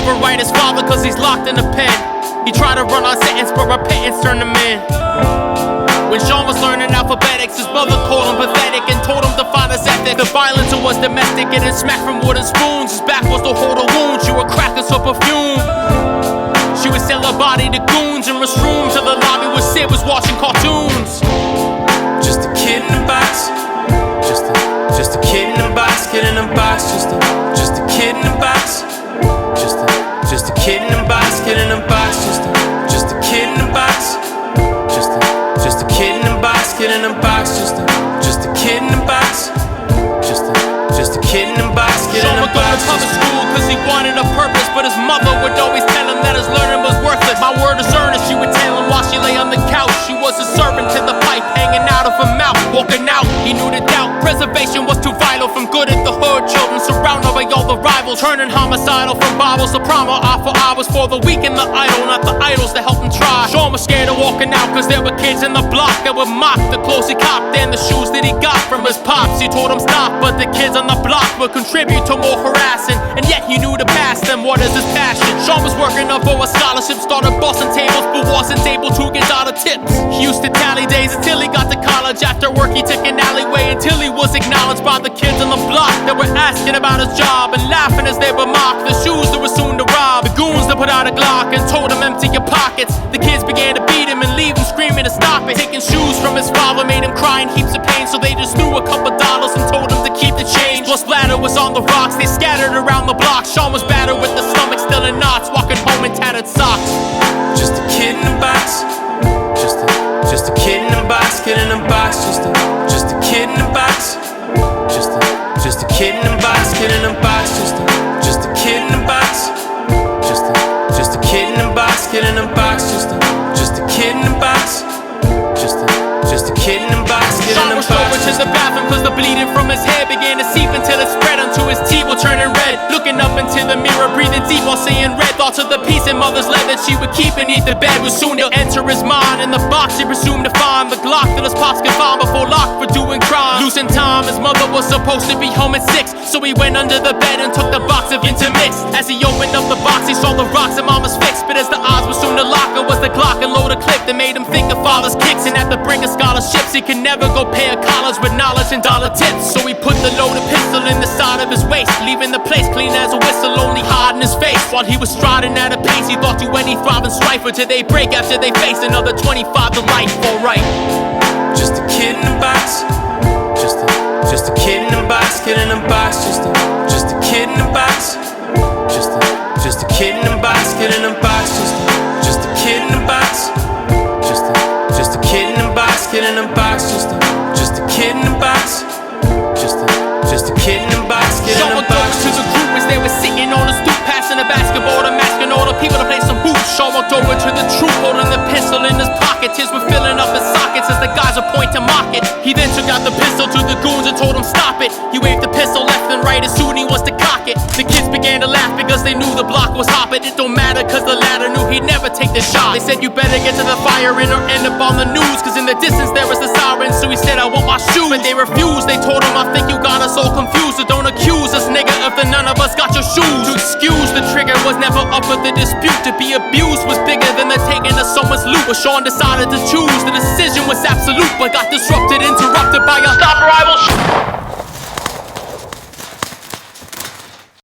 overwrite his father cause he's locked in the pen. He tried to run on sentence but repentance turned him in. When Sean was learning alphabetics, his mother called him pathetic and told him to find his ethic. The violence was domestic, getting smacked from wooden spoons. His back was to hold a wound, she would crack us for perfume. She would sell her body to goons in restrooms till the lobby where Sid was watching cartoons. Just a kid in a box. Just a kid in a box, kid in a box. Just a kid in a box. Just a kid in a box, kid in a box. Just a kid in a box. Just a kid in a box, kid in a box. Just a kid in a box. Just a kid in a box, kid in a box. Sean would go to public school cause he wanted a purpose, but his mother would always tell him that his learning was worthless. My word is earnest, she would tell him while she lay on the couch. She was a servant to the pipe hanging out of her mouth. Walking out, he knew the doubt. Preservation was too vital from good at the hood. Children surrounded by all the rivals, turning homicidal from Bibles to primer off for hours. For the weak and the idle, not the idols that helped him try. Sean was scared of walking out cause there were kids in the block that would mock the clothes he copped and the shoes that he got from his pops. He told him stop, but the kids on the block would contribute to more harassing. And yet he knew to pass them. What is his passion? Sean was working up for a scholarship, started busting tables, but wasn't able to get dollar tips. He used to tally days until he got to college. After work he took an alleyway until he was acknowledged by the kids on the block that were asking about his job and laughing as they were mocked. The shoes that were soon to rob, the goons that put out a Glock and told him empty your pockets. The kids began to beat him and leave him screaming to stop it. Taking shoes from his father made him cry in heaps of pain, so they just threw a couple dollars and told him to keep the change. Plus splatter was on the rocks, they scattered around the block. Sean was battered with the stomach still in knots, walking home in tattered socks. Just a kid in a box. Just a kid in a box, kid in a box. Just a kid in a box. Just a kid in a box, kid in a box. Just a kid in a box. Just a kid in a box, kid in a box. Just a kid in a box. Just a kid in a box, kid in a box. Sean rushed over to the bathroom cause the bleeding from his head began to seep until it spread onto his teeth while turning red. Looking up into the mirror, breathing deep while seeing red. Thoughts of the piece in mother's leg that she would keep beneath the bed was soon to enter his mind. In the box he presumed to find the Glock that his pops could find before locked for doing crime. Losing time, his mother was supposed to be home at 6, so he went under the bed and took the box of Intermix. As he opened up the box he saw the rocks in mama's fix, but as the odds were soon to lock, it was the Glock and load a clip that made him think of father's kicks. And at the brink of scholarships he could never go pay a college with knowledge and dollar tips, so he put the loaded pistol in the side of his waist, leaving the place clean as a whistle, only hiding his face. While he was striding at a pace he thought to any thriving strifer till they break after they face another 25 to life. Alright, just a kid in a box. Just a kid in a box, kid in a box. Just a kid in a box. Just a kid in a box, kid in a box. Just a kid in a box. Just a kid in a box, kid in a box. Just a kid in a box. Just a kid in a box, kid in Sean a would go box. to the group as they were sitting on a stoop, passing a basketball to masking all the people to play some hoops. Sean walked over to the troop, holding the pistol in his pocket. Tears were filling up his sockets as the guys would point to mock it. He then took out the pistol to the goons and told them stop it. He waved the pistol left and right as soon he was to cock it. The kids began to laugh because they knew the block was hot, but it don't matter cause the latter knew he'd never take the shot. They said you better get to the fire in or end up on the news, cause in the distance there was the siren. So he said I want my shoes, but they refused. They told him I think you got us all confused, so don't accuse us nigga if the none of us got your shoes. To excuse the trigger was never up for the dispute. To be abused was bigger than the taking of someone's loot. But Sean decided to choose. The decision was absolute but got disrupted, interrupted by a stop rival